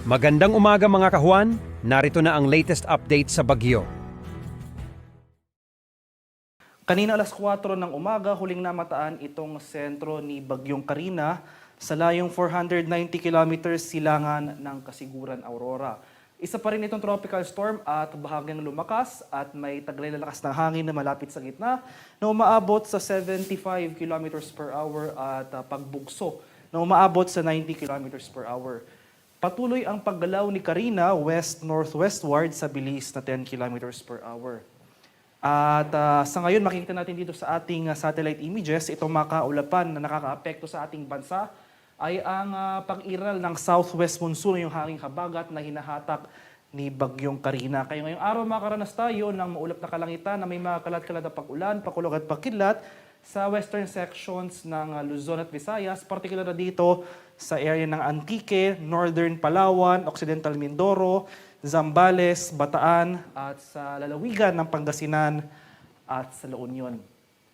Magandang umaga mga kahuan, narito na ang latest update sa bagyo. Kanina alas 4 ng umaga, huling namataan itong sentro ni Bagyong Carina sa layong 490 kilometers silangan ng Kasiguran, Aurora. Isa pa rin itong tropical storm at bahagyang lumakas at may taglay na lakas ng hangin na malapit sa gitna na umaabot sa 75 kilometers per hour at pagbugso na umaabot sa 90 kilometers per hour. Patuloy ang paggalaw ni Carina west-northwestward sa bilis na 10 kilometers per hour. At sa ngayon, makikita natin dito sa ating satellite images, itong mga kaulapan na nakakaapekto sa ating bansa ay ang pag-iral ng southwest monsoon, yung hanging habagat na hinahatak ni Bagyong Carina. Kaya ngayong araw makaranas tayo ng maulap na kalangitan na may mga kalat-kalat na pag-ulan, pakulog at pagkidlat sa western sections ng Luzon at Visayas, particular na dito sa area ng Antique, Northern Palawan, Occidental Mindoro, Zambales, Bataan at sa lalawigan ng Pangasinan at sa La Union.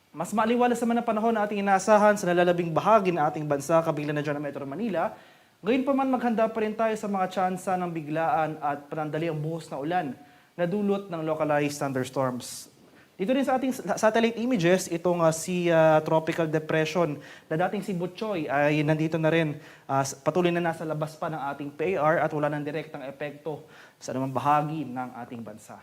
Mas maaliwalas naman ang panahon na ating inaasahan sa nalalabing bahagi ng ating bansa, kabilang na dyan ang Metro Manila. Ngayon pa man maghanda pa rin tayo sa mga tsansa ng biglaan at panandali ang buhos na ulan na dulot ng localized thunderstorms. Dito rin sa ating satellite images, itong si Tropical Depression na dating si Butchoy ay nandito na rin. Patuloy na nasa labas pa ng ating PAR at wala ng direktang epekto sa anumang bahagi ng ating bansa.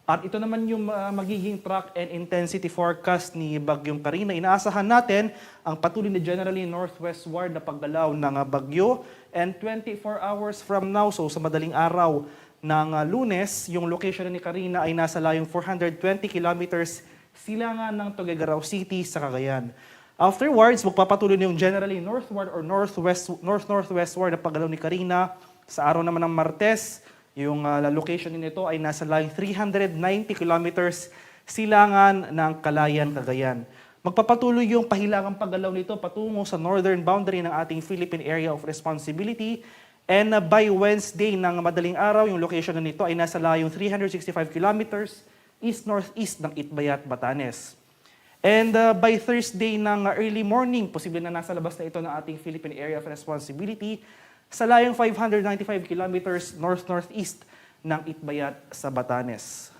At ito naman yung magiging track and intensity forecast ni Bagyong Carina. Inaasahan natin ang patuloy na generally northwestward na paggalaw ng bagyo and 24 hours from now, so sa madaling araw ng Lunes, yung location ni Carina ay nasa layong 420 kilometers silangan ng Tuguegarao City sa Cagayan. Afterwards, magpapatuloy na yung generally northward or north-northwestward na paggalaw ni Carina. Sa araw naman ng Martes, yung location nito ay nasa layong 390 kilometers silangan ng Calayan, Cagayan. Magpapatuloy yung pahilagang paggalaw nito patungo sa northern boundary ng ating Philippine Area of Responsibility. And by Wednesday ng madaling araw, yung location na nito ay nasa layong 365 kilometers east-northeast ng Itbayat, Batanes. And by Thursday ng early morning, posible na nasa labas na ito ng ating Philippine Area of Responsibility sa layong 595 kilometers north-northeast ng Itbayat sa Batanes.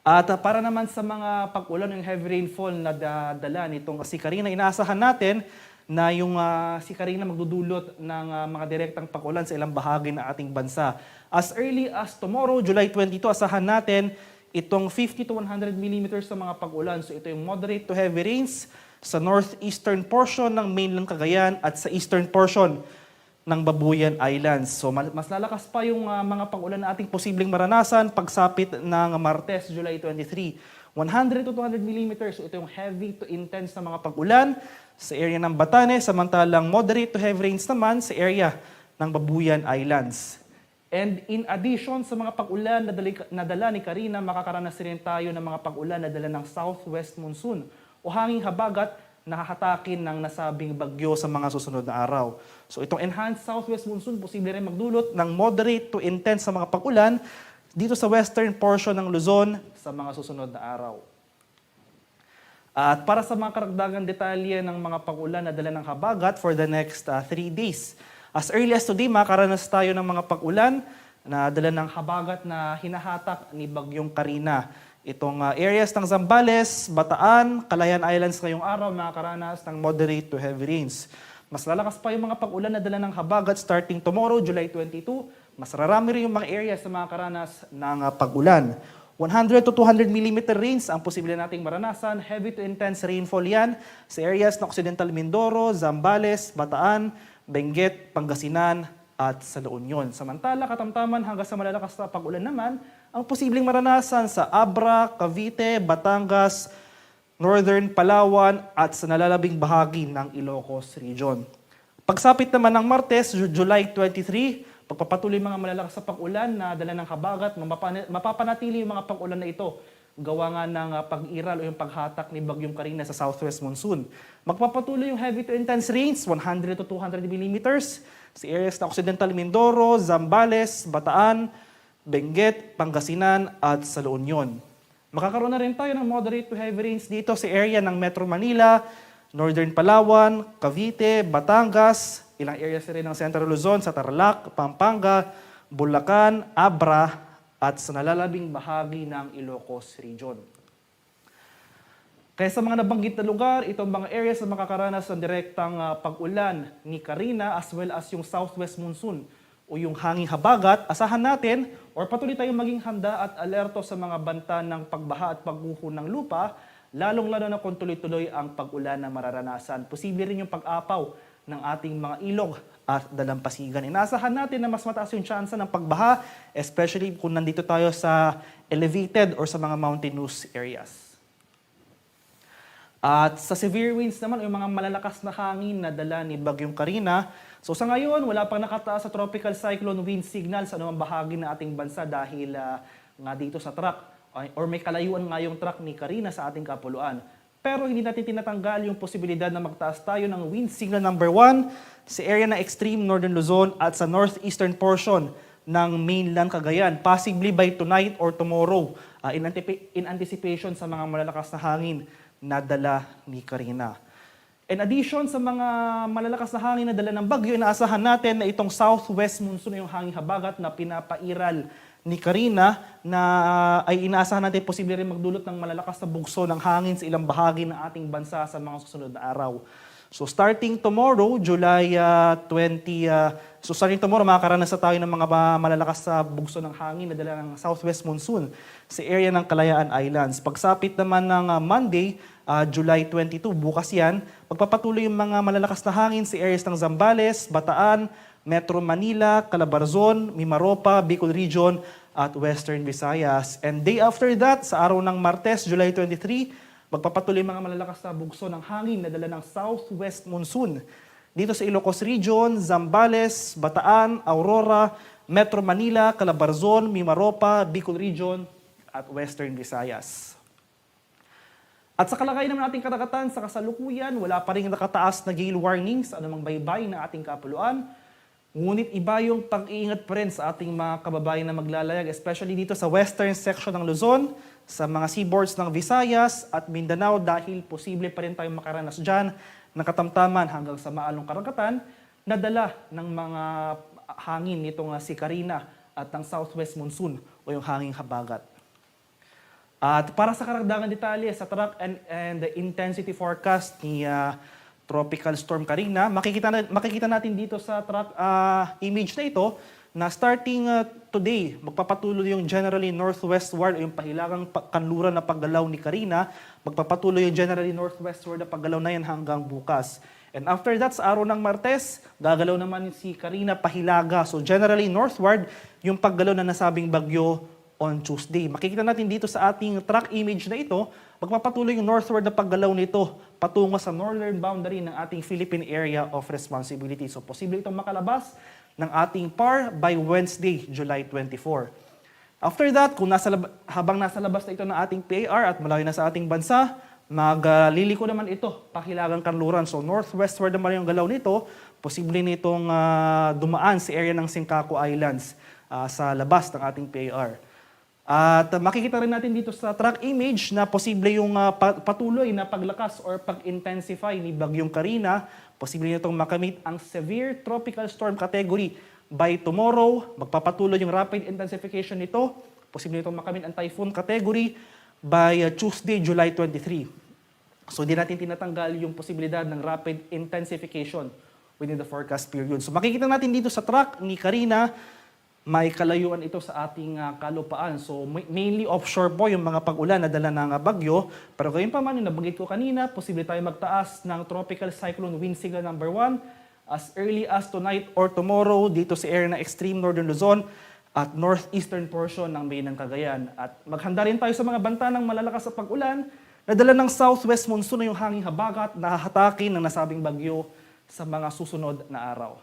At para naman sa mga pag-ulan ng heavy rainfall na dala nitong si Carina, inaasahan natin na yung si Carina magdudulot ng mga direktang pag-ulan sa ilang bahagi ng ating bansa. As early as tomorrow, July 22, asahan natin itong 50 to 100 millimeters sa mga pag-ulan. So ito yung moderate to heavy rains sa northeastern portion ng mainland Cagayan at sa eastern portion ng Babuyan Islands. So mas lalakas pa yung mga pag-ulan na ating posibleng maranasan pagsapit ng Martes, July 23. 100 to 200 millimeters. So ito yung heavy to intense na mga pag-ulan sa area ng Batanes, samantalang moderate to heavy rains naman sa area ng Babuyan Islands. And in addition sa mga pag-ulan na dala ni Carina, makakaranas rin tayo ng mga pag-ulan na dala ng southwest monsoon o hanging habagat na hahatakin ng nasabing bagyo sa mga susunod na araw. So itong enhanced southwest monsoon, posible rin magdulot ng moderate to intense sa mga pag-ulan dito sa western portion ng Luzon sa mga susunod na araw. At para sa mga karagdagang detalye ng mga pag-ulan na dala ng habagat for the next 3 days. As early as today, makaranas tayo ng mga pag-ulan na dala ng habagat na hinahatak ni Bagyong Carina. Itong areas ng Zambales, Bataan, Calayan Islands ngayong araw makakaranas ng moderate to heavy rains. Mas lalakas pa yung mga pag-ulan na dala ng habagat starting tomorrow, July 22. Mas rarami rin yung mga areas na makakaranas ng pag-ulan. 100 to 200 millimeter rains ang posible nating maranasan. Heavy to intense rainfall yan sa areas ng Occidental Mindoro, Zambales, Bataan, Benguet, Pangasinan at sa La Union. Samantala, katamtaman hanggang sa malalakas na pag-ulan naman ang posibleng maranasan sa Abra, Cavite, Batangas, Northern Palawan at sa nalalabing bahagi ng Ilocos Region. Pagsapit naman ng Martes, July 23, pagpapatuloy mga malalakas sa pag-ulan na dala ng habagat, mapapanatili yung mga pag-ulan na ito gawa nga ng pag-iral o yung paghatak ni Bagyong Carina sa southwest monsoon. Magpapatuloy yung heavy to intense rains, 100 to 200 millimeters sa areas ng Occidental Mindoro, Zambales, Bataan, Benguet, Pangasinan at sa La Union. Makakaroon na rin tayo ng moderate to heavy rains dito sa area ng Metro Manila, Northern Palawan, Cavite, Batangas, ilang areas rin ng Central Luzon, sa Tarlac, Pampanga, Bulacan, Abra, at sa nalalabing bahagi ng Ilocos Region. Kaya sa mga nabanggit na lugar, itong mga areas na makakaranas ng direktang pag-ulan ni Karina as well as yung southwest monsoon o yung hanging habagat, asahan natin or patuloy tayong maging handa at alerto sa mga banta ng pagbaha at pagguho ng lupa, lalong-lalo na kung tuloy-tuloy ang pag-ulan na mararanasan. Posible rin yung pag-apaw ng ating mga ilog at dalampasigan. Inaasahan natin na mas mataas yung tsansa ng pagbaha, especially kung nandito tayo sa elevated or sa mga mountainous areas. At sa severe winds naman, yung mga malalakas na hangin na dala ni Bagyong Karina. So sa ngayon, wala pang nakataas sa tropical cyclone wind signal sa anumang bahagi ng ating bansa dahil nga dito sa track or may kalayuan nga yung track ni Karina sa ating kapuluan. Pero hindi natin tinatanggal yung posibilidad na magtaas tayo ng wind signal number 1 sa area ng extreme northern Luzon at sa northeastern portion ng mainland Cagayan, possibly by tonight or tomorrow in anticipation sa mga malalakas na hangin na dala ni Karina. In addition sa mga malalakas na hangin na dala ng bagyo, inaasahan natin na itong southwest monsoon yung hangin habagat na pinapairal ni Karina na ay inaasahan natin posible rin magdulot ng malalakas na bugso ng hangin sa ilang bahagi ng ating bansa sa mga susunod na araw. So starting tomorrow, July 20, starting tomorrow, makakaranas na tayo ng mga malalakas sa bugso ng hangin na dala ng southwest monsoon sa area ng Kalayaan Islands. Pagsapit naman ng Monday, July 22, bukas yan, magpapatuloy yung mga malalakas na hangin sa areas ng Zambales, Bataan, Metro Manila, Calabarzon, Mimaropa, Bicol Region, at Western Visayas. And day after that, sa araw ng Martes, July 23, magpapatuloy mga malalakas na bugso ng hangin na dala ng southwest monsoon. Dito sa Ilocos Region, Zambales, Bataan, Aurora, Metro Manila, Calabarzon, Mimaropa, Bicol Region, at Western Visayas. At sa kalagayan naman ating karagatan, sa kasalukuyan, wala pa rin nakataas na gale warnings sa anumang baybay na ating kapuluan. Ngunit iba yung pag-iingat pa rin sa ating mga kababayan na maglalayag, especially dito sa western section ng Luzon, sa mga seaboards ng Visayas at Mindanao dahil posible pa rin tayong makaranas dyan ng katamtaman hanggang sa maalong karagatan na dala ng mga hangin nitong si Karina at ng southwest monsoon o yung hanging habagat. At para sa karagdagang detalye sa track and the intensity forecast ni Tropical Storm Karina, makikita natin dito sa track image na ito na starting today, magpapatuloy yung generally northwestward o yung pahilagang kanluran na paggalaw ni Karina, magpapatuloy yung generally northwestward na paggalaw na yan hanggang bukas. And after that, sa araw ng Martes, gagalaw naman si Karina pahilaga. So generally northward, yung paggalaw na nasabing bagyo on Tuesday. Makikita natin dito sa ating track image na ito, magpapatuloy yung northward na paggalaw nito patungo sa northern boundary ng ating Philippine Area of Responsibility. So posible itong makalabas ng ating PAR by Wednesday, July 24. After that, kung habang nasa labas na ito ng ating PAR at malayo na sa ating bansa, magliliko naman ito, pahilagang kanluran. So northwestward naman yung galaw nito, posible nitong dumaan sa area ng Sencaco Islands sa labas ng ating PAR. At makikita rin natin dito sa track image na posible yung patuloy na paglakas or pag-intensify ni Bagyong Karina. Posible nitong makamit ang severe tropical storm category by tomorrow. Magpapatuloy yung rapid intensification nito. Posible nitong makamit ang typhoon category by Tuesday, July 23. So hindi natin tinatanggal yung posibilidad ng rapid intensification within the forecast period. So makikita natin dito sa track ni Karina, may kalayuan ito sa ating kalupaan. So mainly offshore po yung mga pag-ulan na dala ng bagyo. Pero gayon pa man, yung nabanggit ko kanina, posible tayo magtaas ng tropical cyclone wind signal number 1 as early as tonight or tomorrow dito sa area ng extreme northern Luzon at northeastern portion ng Bay ng Cagayan. At maghanda rin tayo sa mga banta ng malalakas sa pag-ulan na dala ng southwest monsoon na yung hanging habagat na hahatakin ng nasabing bagyo sa mga susunod na araw.